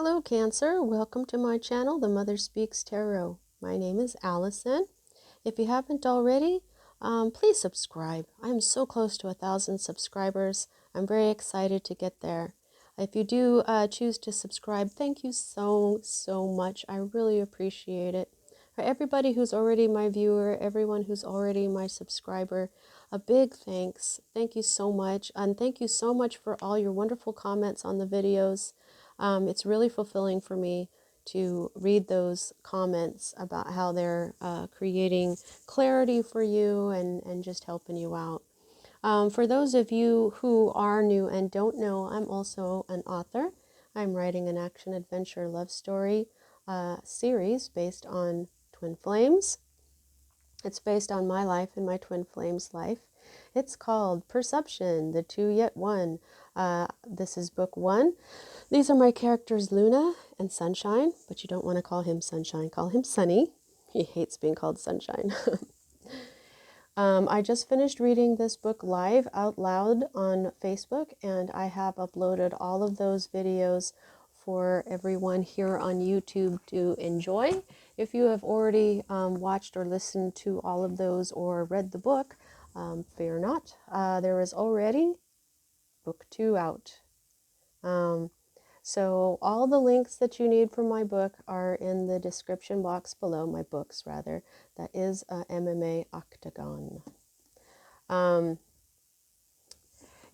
Hello Cancer, welcome to my channel, The Mother Speaks Tarot. My name is Allison. If you haven't already, please subscribe. I'm so close to 1,000 subscribers. I'm very excited to get there. If you do choose to subscribe, thank you so much. I really appreciate it. For everybody who's already my viewer, everyone who's already my subscriber, a big thanks. Thank you so much. And thank you so much for all your wonderful comments on the videos. It's really fulfilling for me to read those comments about how they're creating clarity for you and just helping you out. For those of you who are new and don't know, I'm also an author. I'm writing an action adventure love story series based on twin flames. It's based on my life and my twin flames' life. It's called Perception, the Two Yet One. This is book 1. These are my characters Luna and Sunshine, but you don't want to call him Sunshine, call him Sunny. He hates being called Sunshine. I just finished reading this book live out loud on Facebook, and I have uploaded all of those videos for everyone here on YouTube to enjoy. If you have already watched or listened to all of those or read the book, fear not. There is already book 2 out. So all the links that you need for my book are in the description box below, my books rather. That is MMA Octagon.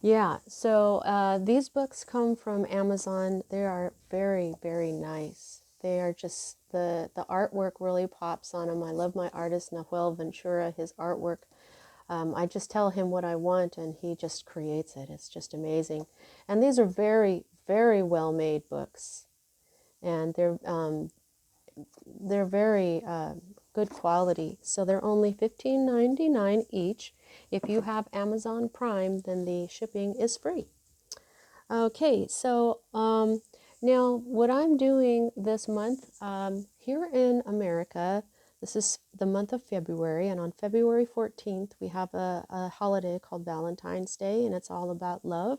Yeah, so these books come from Amazon. They are very, very nice. They are just, the artwork really pops on them. I love my artist, Nahuel Ventura, his artwork. I just tell him what I want and he just creates it. It's just amazing. And these are very, very well made books. And they're very good quality. So they're only $15.99 each. If you have Amazon Prime, then the shipping is free. Okay, so now what I'm doing this month here in America, this is the month of February, and on February 14th we have a holiday called Valentine's Day, and it's all about love.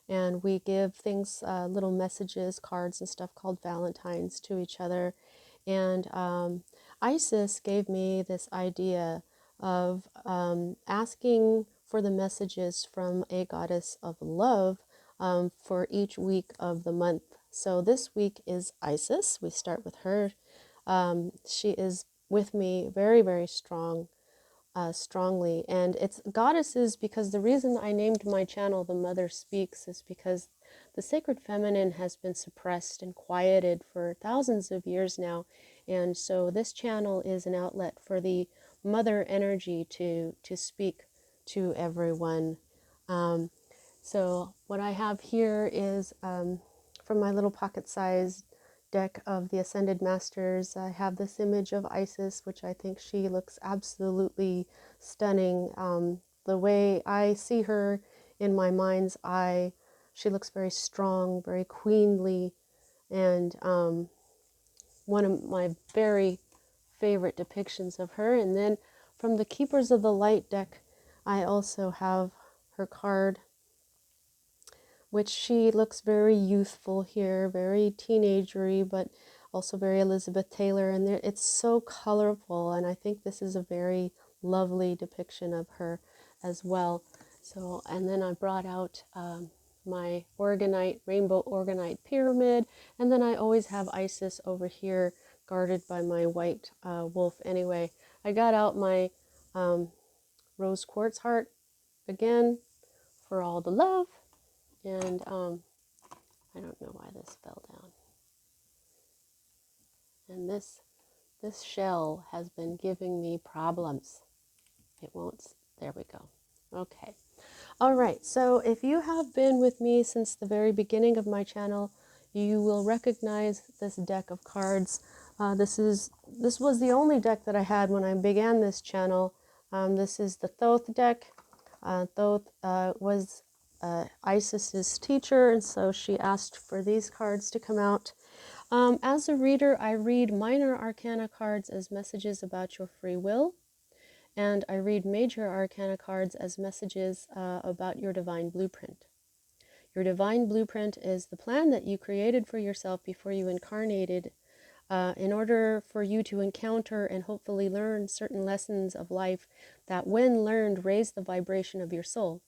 And we give things, little messages, cards and stuff called Valentines to each other. And Isis gave me this idea of asking for the messages from a goddess of love for each week of the month. So this week is Isis. We start with her. She is with me very, very strongly. And it's goddesses because the reason I named my channel The Mother Speaks is because the sacred feminine has been suppressed and quieted for thousands of years now. And so this channel is an outlet for the mother energy to speak to everyone. So what I have here is from my little pocket-sized deck of the Ascended Masters, I have this image of Isis, which I think she looks absolutely stunning. The way I see her in my mind's eye, she looks very strong, very queenly, and one of my very favorite depictions of her. And then from the Keepers of the Light deck, I also have her card, which she looks very youthful here, very teenagery, but also very Elizabeth Taylor. And it's so colorful, and I think this is a very lovely depiction of her as well. So, and then I brought out my Organite, Rainbow Organite Pyramid, and then I always have Isis over here guarded by my white wolf. Anyway, I got out my rose quartz heart again for all the love. And I don't know why this fell down. And this shell has been giving me problems. It won't, there we go. Okay. All right, so if you have been with me since the very beginning of my channel, you will recognize this deck of cards. This was the only deck that I had when I began this channel. This is the Thoth deck. Thoth was Isis's teacher, and so she asked for these cards to come out. As a reader, I read minor arcana cards as messages about your free will, and I read major arcana cards as messages about your divine blueprint. Your divine blueprint is the plan that you created for yourself before you incarnated, in order for you to encounter and hopefully learn certain lessons of life that, when learned, raise the vibration of your soul.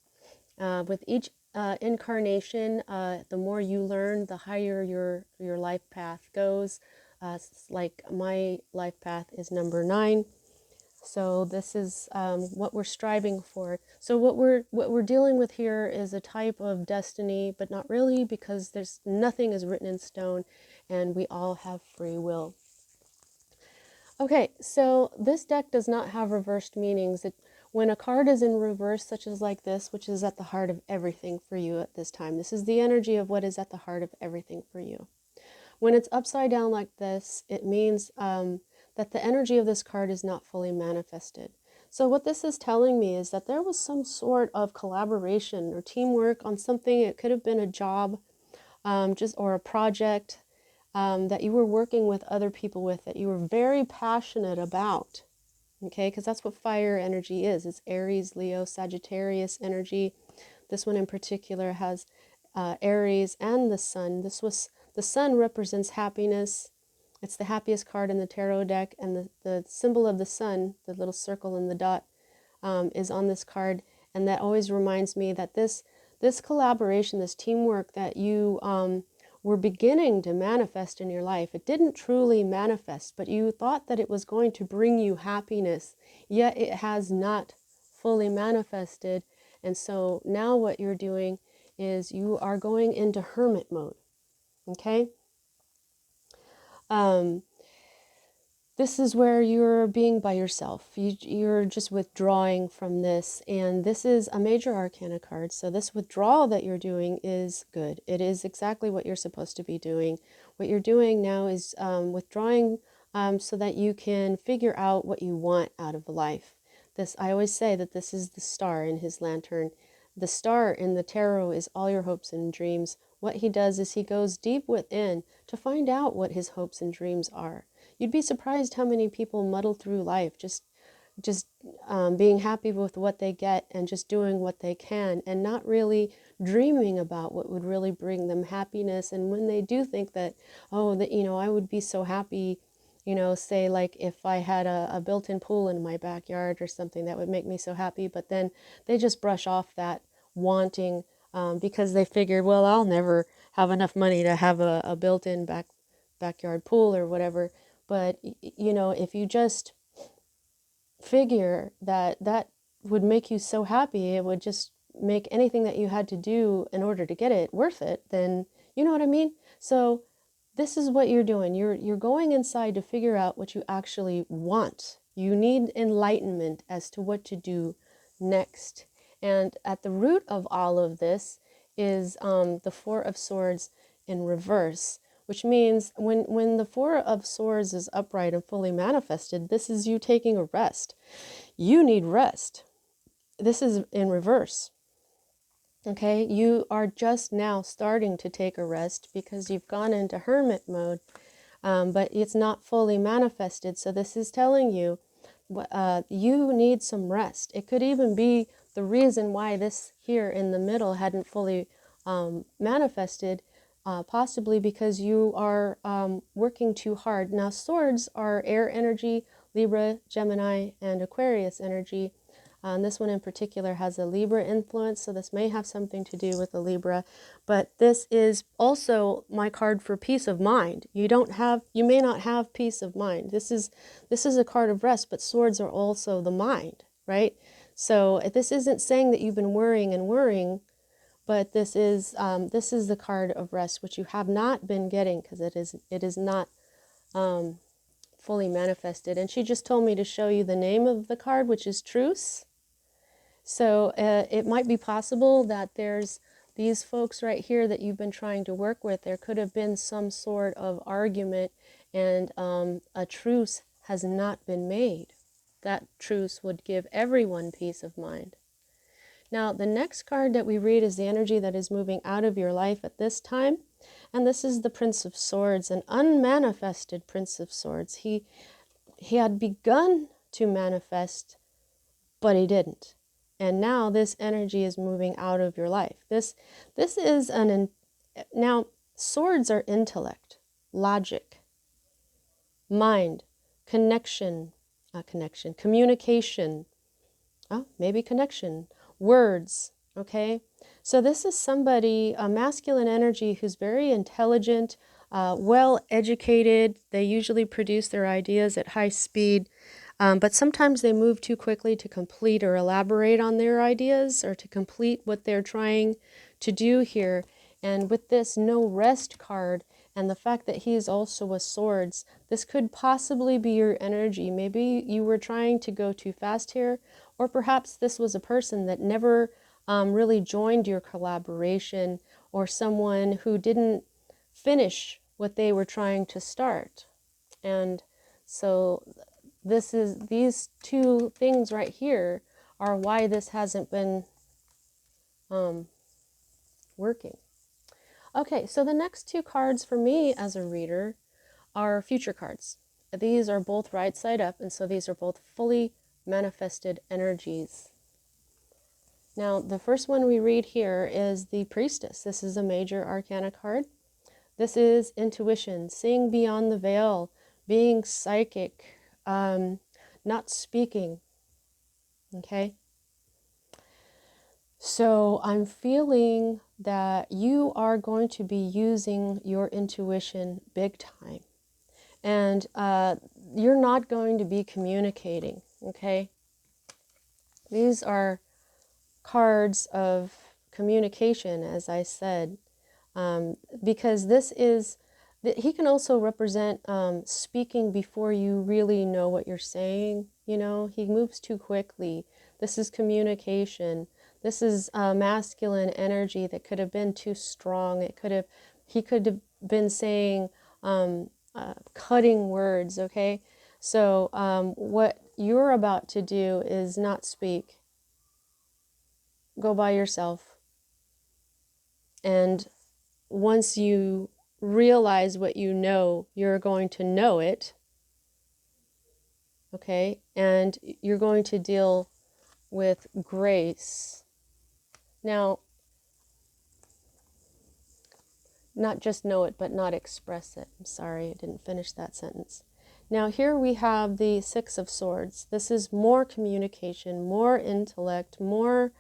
With each incarnation, the more you learn, the higher your life path goes. Like my life path is number 9. So this is what we're striving for. So what we're dealing with here is a type of destiny, but not really, because there's nothing is written in stone, and we all have free will. Okay, so this deck does not have reversed meanings. When a card is in reverse, such as like this, which is at the heart of everything for you at this time, this is the energy of what is at the heart of everything for you. When it's upside down like this, it means that the energy of this card is not fully manifested. So what this is telling me is that there was some sort of collaboration or teamwork on something. It could have been a job, or a project that you were working with other people with, that you were very passionate about. Okay, because that's what fire energy is. It's Aries, Leo, Sagittarius energy. This one in particular has Aries and the sun. The sun represents happiness. It's the happiest card in the tarot deck, and the symbol of the sun, the little circle and the dot, is on this card, and that always reminds me that this collaboration, this teamwork that you were beginning to manifest in your life, it didn't truly manifest, but you thought that it was going to bring you happiness, yet it has not fully manifested. And so now what you're doing is you are going into hermit mode. Okay? This is where you're being by yourself. You're just withdrawing from this. And this is a major arcana card. So this withdrawal that you're doing is good. It is exactly what you're supposed to be doing. What you're doing now is withdrawing so that you can figure out what you want out of life. I always say that this is the star in his lantern. The star in the tarot is all your hopes and dreams. What he does is he goes deep within to find out what his hopes and dreams are. You'd be surprised how many people muddle through life just being happy with what they get and just doing what they can, and not really dreaming about what would really bring them happiness. And when they do think that, oh, that I would be so happy, say like if I had a built-in pool in my backyard or something, that would make me so happy. But then they just brush off that wanting because they figured, well, I'll never have enough money to have a built-in backyard pool or whatever. But if you just figure that would make you so happy, it would just make anything that you had to do in order to get it worth it, then you know what I mean? So this is what you're doing. You're going inside to figure out what you actually want. You need enlightenment as to what to do next. And at the root of all of this is the Four of Swords in reverse, which means when the Four of Swords is upright and fully manifested, this is you taking a rest. You need rest. This is in reverse. Okay, you are just now starting to take a rest because you've gone into hermit mode, but it's not fully manifested. So this is telling you you need some rest. It could even be the reason why this here in the middle hadn't fully manifested, possibly because you are working too hard. Now, swords are air energy, Libra, Gemini, and Aquarius energy. And this one in particular has a Libra influence, so this may have something to do with the Libra. But this is also my card for peace of mind. You may not have peace of mind. This is a card of rest, but swords are also the mind, right? So this isn't saying that you've been worrying, but this is the card of rest, which you have not been getting because it is not fully manifested. And she just told me to show you the name of the card, which is Truce. So it might be possible that there's these folks right here that you've been trying to work with. There could have been some sort of argument, and a truce has not been made. That truce would give everyone peace of mind. Now, the next card that we read is the energy that is moving out of your life at this time. And this is the Prince of Swords, an unmanifested Prince of Swords. He had begun to manifest, but he didn't. And now this energy is moving out of your life. This is now swords are intellect, logic, mind, communication, maybe connection, words, okay? So this is somebody, a masculine energy who's very intelligent, well educated. They usually produce their ideas at high speed, but sometimes they move too quickly to complete or elaborate on their ideas or to complete what they're trying to do here. And with this no rest card and the fact that he is also a swords, this could possibly be your energy. Maybe you were trying to go too fast here, or perhaps this was a person that never really joined your collaboration, or someone who didn't finish what they were trying to start. And so these two things right here are why this hasn't been working. Okay, so the next two cards for me as a reader are future cards. These are both right side up, and so these are both fully manifested energies. Now, the first one we read here is the Priestess. This is a major arcana card. This is intuition, seeing beyond the veil, being psychic, not speaking, okay? So I'm feeling that you are going to be using your intuition big time. And you're not going to be communicating, okay? These are cards of communication, as I said, because this is, he can also represent speaking before you really know what you're saying. You know, he moves too quickly. This is communication. This is masculine energy that could have been too strong. He could have been saying cutting words, okay? So what you're about to do is not speak. Go by yourself. And once you realize what you know, you're going to know it, okay? And you're going to deal with grace. Now, not just know it, but not express it. I'm sorry, I didn't finish that sentence. Now, here we have the Six of Swords. This is more communication, more intellect, more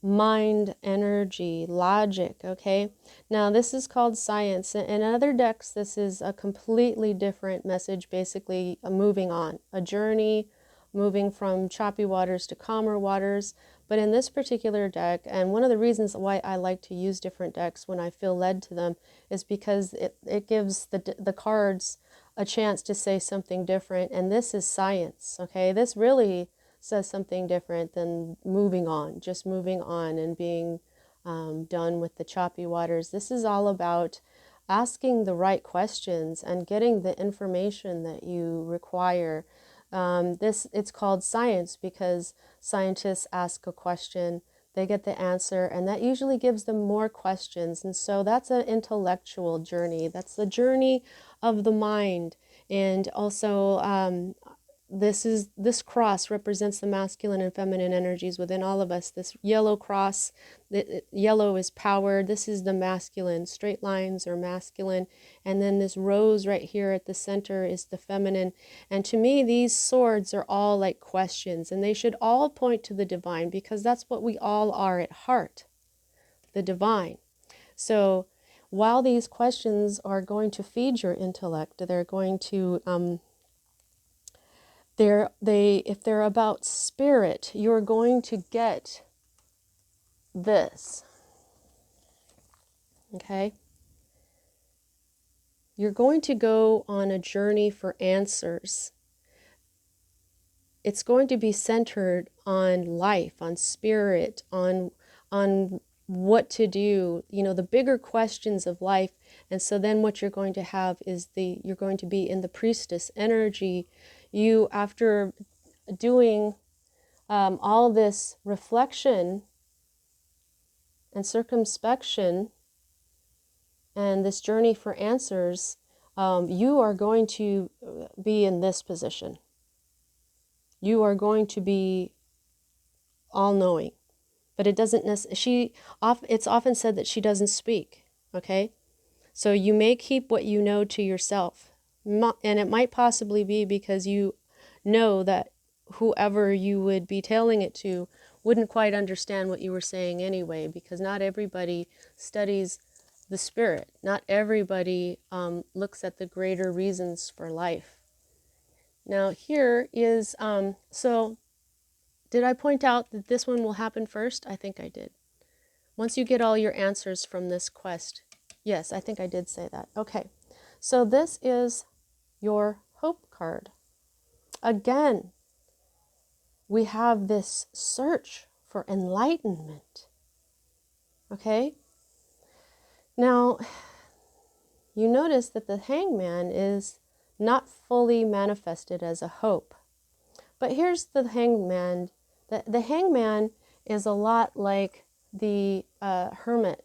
mind, energy, logic, okay? Now, this is called science. In other decks, this is a completely different message, basically moving on, a journey, moving from choppy waters to calmer waters. But in this particular deck, and one of the reasons why I like to use different decks when I feel led to them is because it gives the cards a chance to say something different. And this is science, okay? This really says something different than moving on, just moving on and being done with the choppy waters. This is all about asking the right questions and getting the information that you require. It's called science because scientists ask a question, they get the answer, and that usually gives them more questions. And so that's an intellectual journey. That's the journey of the mind. And also this cross represents the masculine and feminine energies within all of us. This yellow cross, yellow is power. This is the masculine. Straight lines are masculine. And then this rose right here at the center is the feminine. And to me, these swords are all like questions, and they should all point to the divine because that's what we all are at heart, the divine. So while these questions are going to feed your intellect, they're going to if they're about spirit, you're going to get this, okay? You're going to go on a journey for answers. It's going to be centered on life, on spirit, on what to do, you know, the bigger questions of life. And so then what you're going to have is you're going to be in the priestess energy. You, after doing all this reflection and circumspection and this journey for answers, you are going to be in this position. You are going to be all-knowing, but it doesn't necessarily, it's often said that she doesn't speak, okay? So you may keep what you know to yourself. And it might possibly be because you know that whoever you would be telling it to wouldn't quite understand what you were saying anyway, because not everybody studies the spirit. Not everybody looks at the greater reasons for life. Now here is, so did I point out that this one will happen first? I think I did. Once you get all your answers from this quest. Yes, I think I did say that. Okay, so this is your hope card. Again, we have this search for enlightenment. Okay? Now, you notice that the hangman is not fully manifested as a hope. But here's the hangman. The hangman is a lot like the hermit.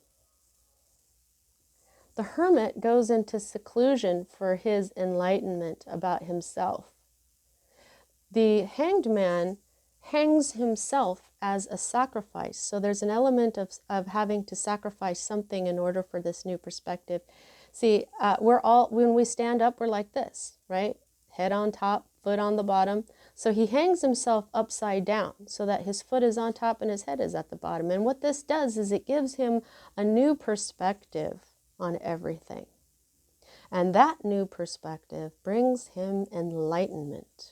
The hermit goes into seclusion for his enlightenment about himself. The hanged man hangs himself as a sacrifice. So there's an element of having to sacrifice something in order for this new perspective. See, when we stand up, we're like this, right? Head on top, foot on the bottom. So he hangs himself upside down so that his foot is on top and his head is at the bottom. And what this does is it gives him a new perspective on everything. And that new perspective brings him enlightenment.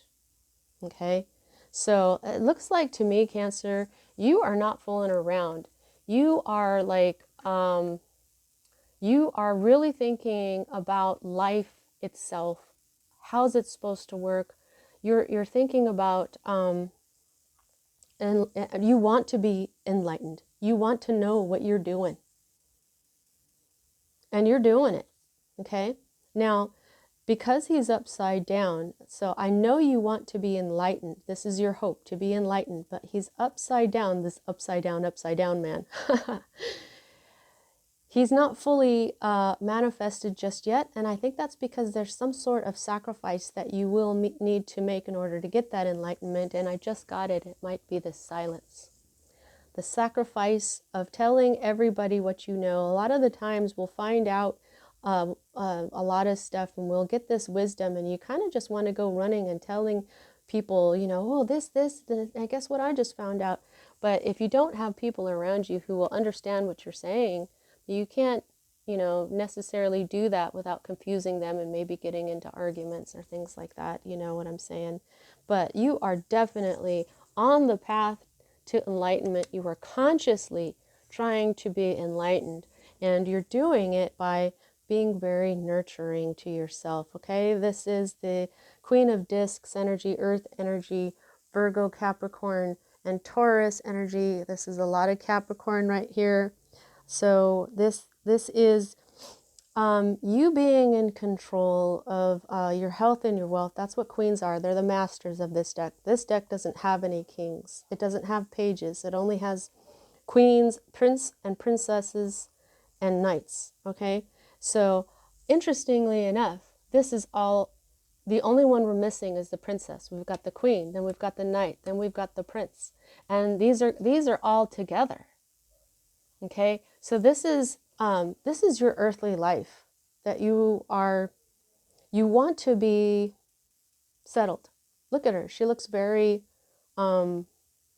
Okay? So it looks like to me, Cancer, you are not fooling around. You are like, you are really thinking about life itself. How's it supposed to work? You're thinking about, and you want to be enlightened. You want to know what you're doing. And you're doing it, okay? Now, because he's upside down, so I know you want to be enlightened. This is your hope, to be enlightened, but he's upside down, this upside down man. He's not fully manifested just yet, and I think that's because there's some sort of sacrifice that you will need to make in order to get that enlightenment, and I just got it. It might be the silence. The sacrifice of telling everybody what you know. A lot of the times we'll find out a lot of stuff and we'll get this wisdom and you kind of just want to go running and telling people, you know, oh, this, I guess what I just found out. But if you don't have people around you who will understand what you're saying, you can't, you know, necessarily do that without confusing them and maybe getting into arguments or things like that. You know what I'm saying? But you are definitely on the path to enlightenment. You are consciously trying to be enlightened, and you're doing it by being very nurturing to yourself. Okay, this is the Queen of Discs energy, Earth energy, Virgo, Capricorn, and Taurus energy. This is a lot of Capricorn right here. So this is you being in control of your health and your wealth. That's what queens are. They're the masters of this deck. This deck doesn't have any kings. It doesn't have pages. It only has queens, prince and princesses, and knights. Okay? So, interestingly enough, this is all, the only one we're missing is the princess. We've got the queen, then we've got the knight, then we've got the prince. And these are all together. Okay? So this is your earthly life that you want to be settled. Look at her. She looks very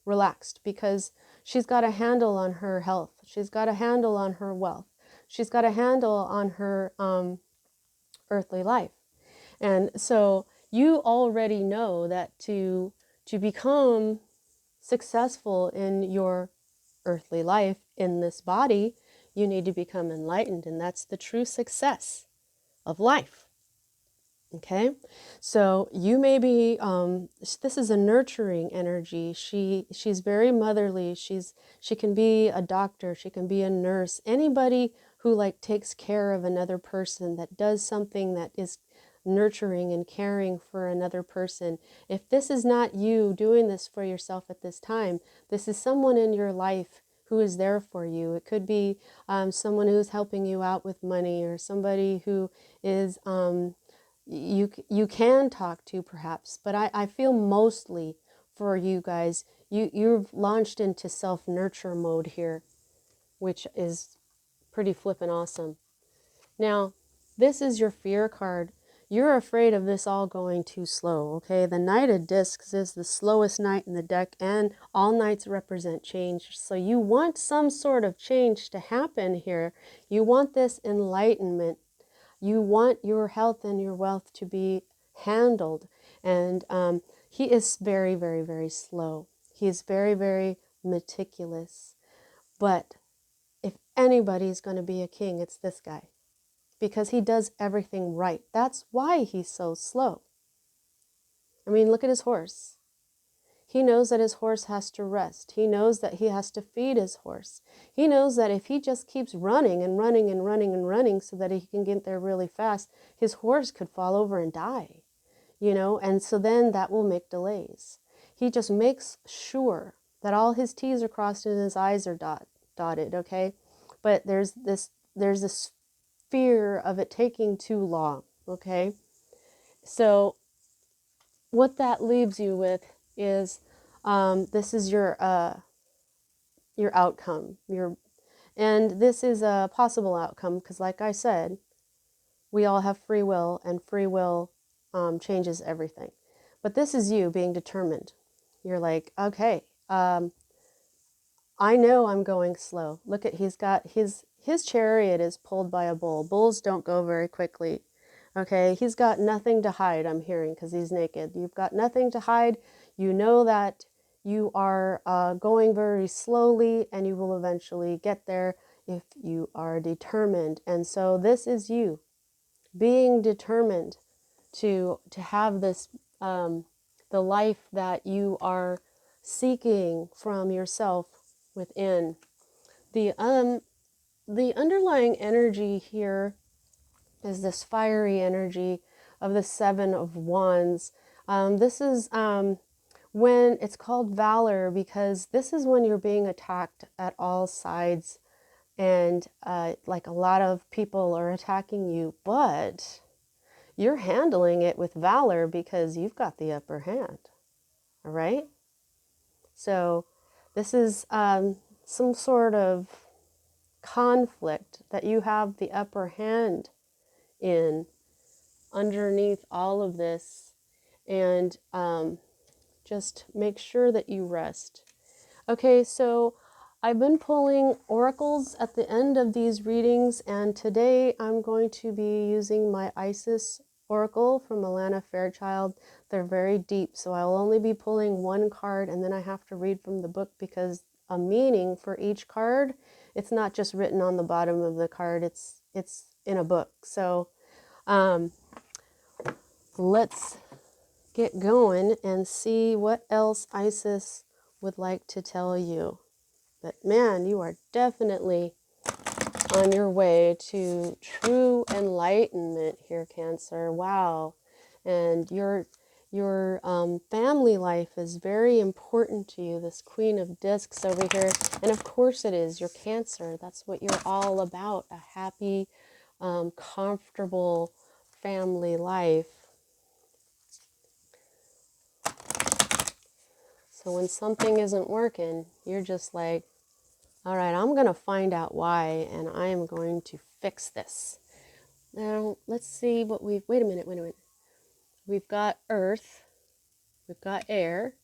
relaxed because she's got a handle on her health. She's got a handle on her wealth. She's got a handle on her earthly life. And so you already know that to become successful in your earthly life in this body, you need to become enlightened, and that's the true success of life. Okay, so you may be, this is a nurturing energy. She's very motherly. She can be a doctor. She can be a nurse. Anybody who like takes care of another person, that does something that is nurturing and caring for another person. If this is not you doing this for yourself at this time, this is someone in your life who is there for you. It could be someone who's helping you out with money, or somebody who is you can talk to perhaps. But I feel mostly for you guys, you've launched into self-nurture mode here, which is pretty flippin' awesome. Now, this is your fear card. You're afraid of this all going too slow, okay? The Knight of Discs is the slowest knight in the deck, and all knights represent change. So you want some sort of change to happen here. You want this enlightenment. You want your health and your wealth to be handled. And he is very, very, very slow. He is very, very meticulous. But if anybody's going to be a king, it's this guy, because he does everything right. That's why he's so slow. I mean, look at his horse. He knows that his horse has to rest. He knows that he has to feed his horse. He knows that if he just keeps running and running and running and running so that he can get there really fast, his horse could fall over and die, you know, and so then that will make delays. He just makes sure that all his T's are crossed and his I's are dotted, okay? But there's this fear of it taking too long, okay? So what that leaves you with is this is your outcome, and this is a possible outcome because, like I said, we all have free will, and free will changes everything. But this is you being determined. You're like, okay, I know I'm going slow. Look at, he's got his chariot is pulled by a bull. Bulls don't go very quickly. Okay, he's got nothing to hide, I'm hearing, because he's naked. You've got nothing to hide. You know that you are going very slowly, and you will eventually get there if you are determined. And so this is you being determined to have this, the life that you are seeking from yourself within. The underlying energy here is this fiery energy of the Seven of Wands. This is when it's called valor, because this is when you're being attacked at all sides, and like a lot of people are attacking you, but you're handling it with valor because you've got the upper hand. All right? So this is some sort of conflict that you have the upper hand in underneath all of this, and just make sure that you rest. Okay, so I've been pulling oracles at the end of these readings, and today I'm going to be using my Isis oracle from Alana Fairchild. They're very deep, so I'll only be pulling one card, and then I have to read from the book because a meaning for each card, it's not just written on the bottom of the card, it's in a book. So let's get going and see what else Isis would like to tell you. But man, you are definitely on your way to true enlightenment here, Cancer. Wow. And your family life is very important to you, this Queen of Discs over here. And of course it is. You're Cancer. That's what you're all about, a happy, comfortable family life. So when something isn't working, you're just like, all right, I'm going to find out why, and I am going to fix this. Now, let's see what wait a minute. We've got earth, we've got air,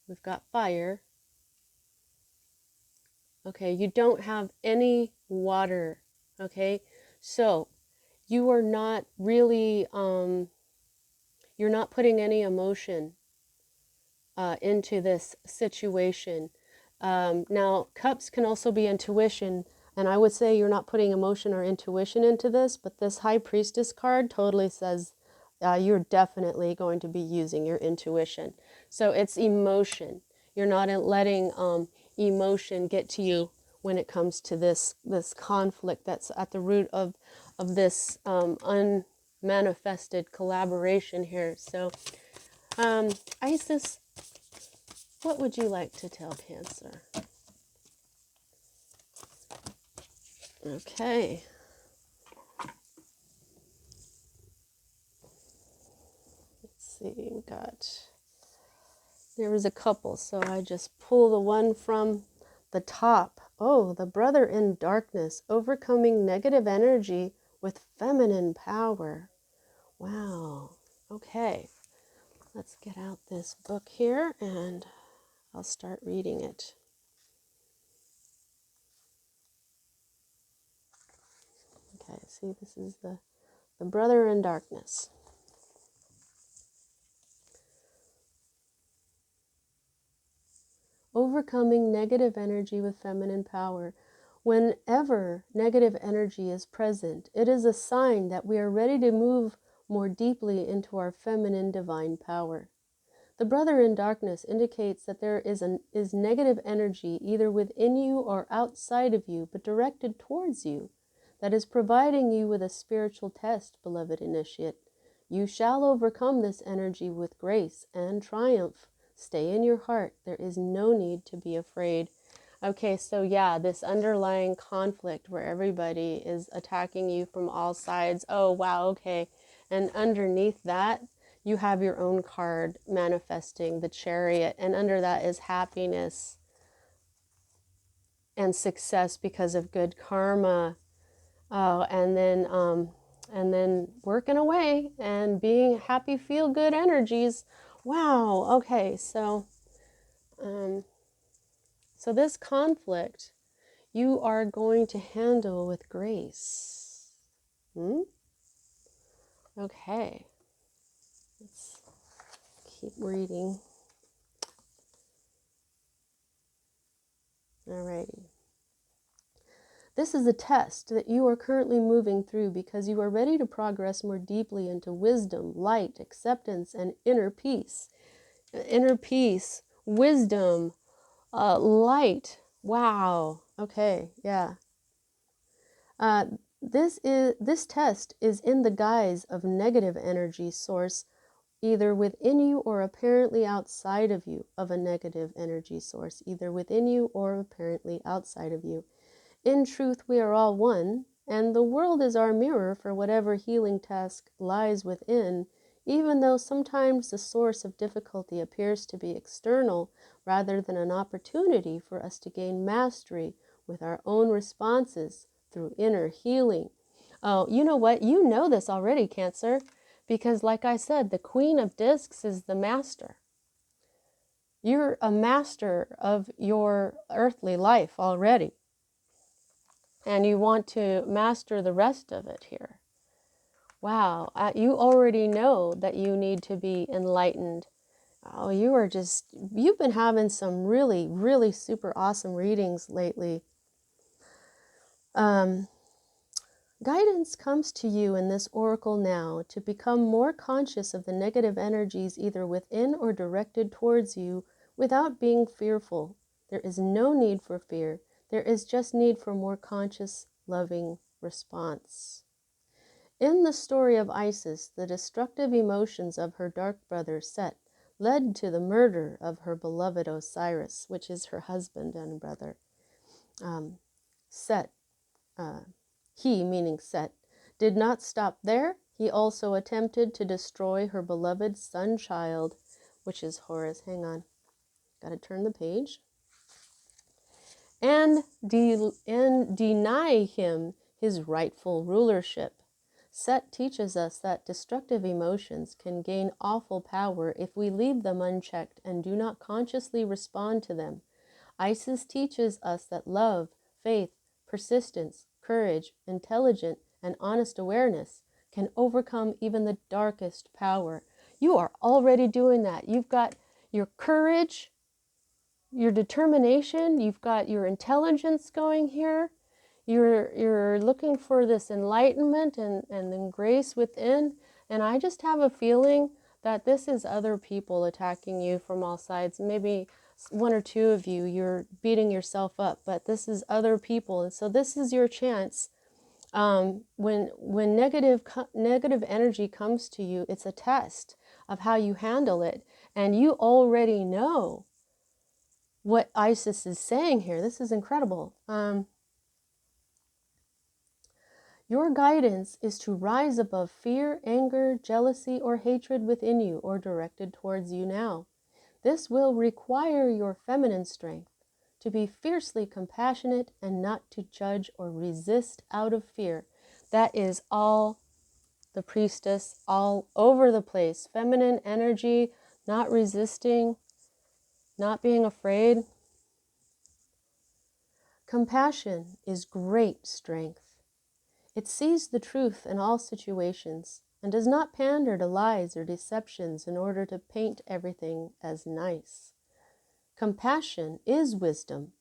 we've got fire. Okay, you don't have any water, okay? So, you are not really, you're not putting any emotion into this situation. Now, cups can also be intuition, and I would say you're not putting emotion or intuition into this, but this High Priestess card totally says you're definitely going to be using your intuition. So it's emotion. You're not letting emotion get to you when it comes to this conflict that's at the root of this unmanifested collaboration here. So Isis, what would you like to tell Cancer? Okay. Let's see, we got There was a couple, so I just pull the one from the top. Oh, the brother in darkness, overcoming negative energy with feminine power. Wow. Okay, let's get out this book here and I'll start reading it. Okay, see, this is the brother in darkness. Overcoming negative energy with feminine power. Whenever negative energy is present, it is a sign that we are ready to move more deeply into our feminine divine power. The brother in darkness indicates that there is negative energy either within you or outside of you, but directed towards you, that is providing you with a spiritual test, beloved initiate. You shall overcome this energy with grace and triumph. Stay in your heart. There is no need to be afraid. Okay, so yeah, this underlying conflict where everybody is attacking you from all sides. Oh, wow, okay. And underneath that, you have your own card manifesting the Chariot. And under that is happiness and success because of good karma. Oh, and then working away and being happy, feel good energies. Wow. Okay. So this conflict you are going to handle with grace. Okay. Let's keep reading. Alrighty. This is a test that you are currently moving through because you are ready to progress more deeply into wisdom, light, acceptance, and inner peace. Inner peace, wisdom, light. Wow. Okay. Yeah. This test is in the guise of negative energy source, either within you or apparently outside of you, of a negative energy source, either within you or apparently outside of you. In truth, we are all one, and the world is our mirror for whatever healing task lies within, even though sometimes the source of difficulty appears to be external rather than an opportunity for us to gain mastery with our own responses through inner healing. Oh, you know what? You know this already, Cancer, because like I said, the Queen of Discs is the master. You're a master of your earthly life already. And you want to master the rest of it here. Wow, you already know that you need to be enlightened. Oh, you've been having some really, really super awesome readings lately. Guidance comes to you in this oracle now to become more conscious of the negative energies either within or directed towards you without being fearful. There is no need for fear. There is just need for more conscious, loving response. In the story of Isis, the destructive emotions of her dark brother Set led to the murder of her beloved Osiris, which is her husband and brother. Set, he meaning Set, did not stop there. He also attempted to destroy her beloved son-child, which is Horus. Hang on, gotta turn the page. And deny him his rightful rulership. Set teaches us that destructive emotions can gain awful power if we leave them unchecked and do not consciously respond to them. Isis teaches us that love, faith, persistence, courage, intelligent, and honest awareness can overcome even the darkest power. You are already doing that. You've got your courage, your determination, you've got your intelligence going here. You're looking for this enlightenment and then grace within. And I just have a feeling that this is other people attacking you from all sides. Maybe one or two of you, you're beating yourself up, but this is other people. And so this is your chance. When negative energy comes to you, it's a test of how you handle it. And you already know what Isis is saying here. This is incredible. Your guidance is to rise above fear, anger, jealousy, or hatred within you or directed towards you now. This will require your feminine strength to be fiercely compassionate and not to judge or resist out of fear. That is all the priestess all over the place. Feminine energy, not resisting, not being afraid. Compassion is great strength. It sees the truth in all situations and does not pander to lies or deceptions in order to paint everything as nice. Compassion is wisdom.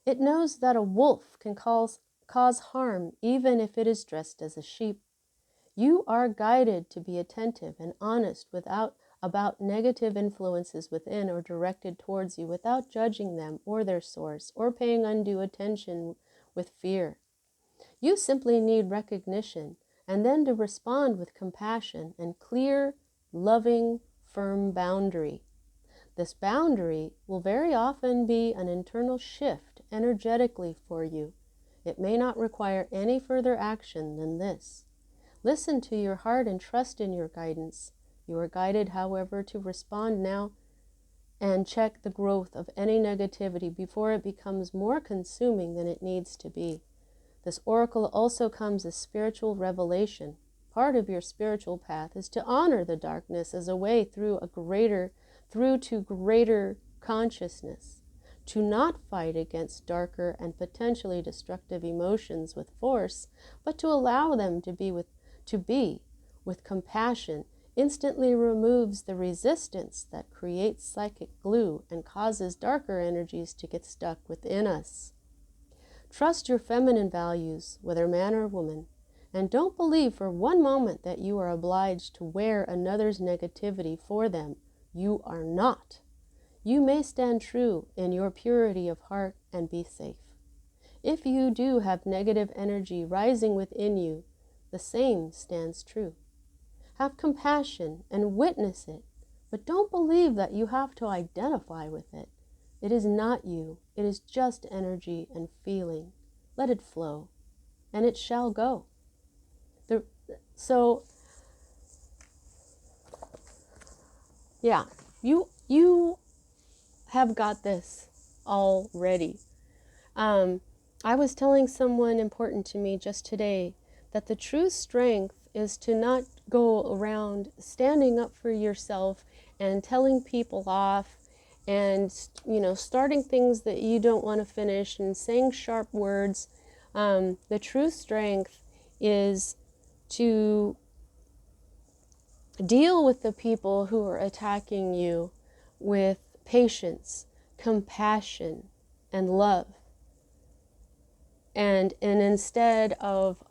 It knows that a wolf can cause harm even if it is dressed as a sheep. You are guided to be attentive and honest about negative influences within or directed towards you without judging them or their source or paying undue attention with fear. You simply need recognition and then to respond with compassion and clear, loving, firm boundary. This boundary will very often be an internal shift energetically for you. It may not require any further action than this. Listen to your heart and trust in your guidance. You are guided, however, to respond now and check the growth of any negativity before it becomes more consuming than it needs to be. This oracle also comes as spiritual revelation. Part of your spiritual path is to honor the darkness as a way through to greater consciousness, to not fight against darker and potentially destructive emotions with force, but to allow them to be with compassion instantly removes the resistance that creates psychic glue and causes darker energies to get stuck within us. Trust your feminine values, whether man or woman, and don't believe for one moment that you are obliged to wear another's negativity for them. You are not. You may stand true in your purity of heart and be safe. If you do have negative energy rising within you, the same stands true. Have compassion and witness it, but don't believe that you have to identify with it. It is not you. It is just energy and feeling. Let it flow, and it shall go. You have got this already. I was telling someone important to me just today that the true strength is to not go around standing up for yourself and telling people off and, starting things that you don't want to finish and saying sharp words. The true strength is to deal with the people who are attacking you with patience, compassion, and love. And instead of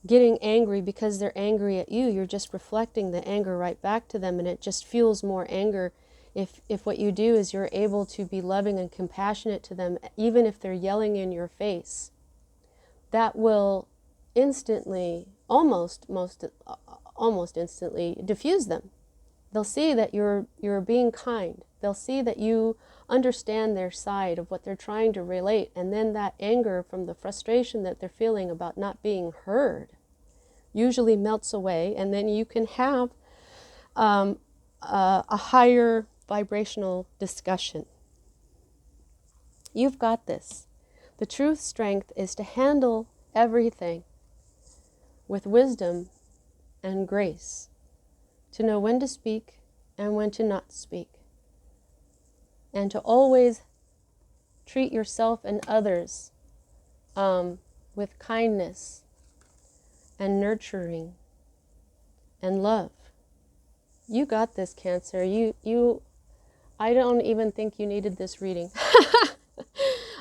getting angry because they're angry at you, you're just reflecting the anger right back to them, and it just fuels more anger. If what you do is you're able to be loving and compassionate to them, even if they're yelling in your face, that will instantly, almost instantly diffuse them. They'll see that you're being kind. They'll see that you understand their side of what they're trying to relate, and then that anger from the frustration that they're feeling about not being heard usually melts away, and then you can have a higher vibrational discussion. You've got this. The true strength is to handle everything with wisdom and grace, to know when to speak and when to not speak, and to always treat yourself and others with kindness and nurturing and love. You got this, Cancer. I don't even think you needed this reading.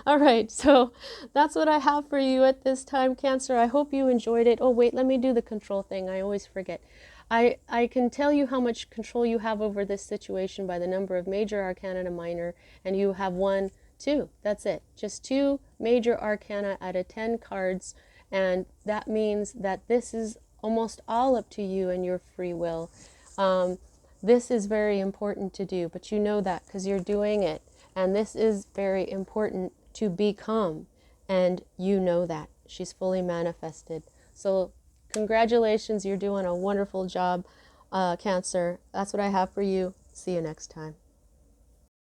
All right, so that's what I have for you at this time, Cancer. I hope you enjoyed it. Oh, wait, let me do the control thing. I always forget. I can tell you how much control you have over this situation by the number of major arcana to minor, and you have 1, 2. That's it. Just 2 major arcana out of 10 cards, and that means that this is almost all up to you and your free will. This is very important to do, but you know that because you're doing it, and this is very important to become, and you know that. She's fully manifested. So congratulations, you're doing a wonderful job, Cancer. That's what I have for you. See you next time.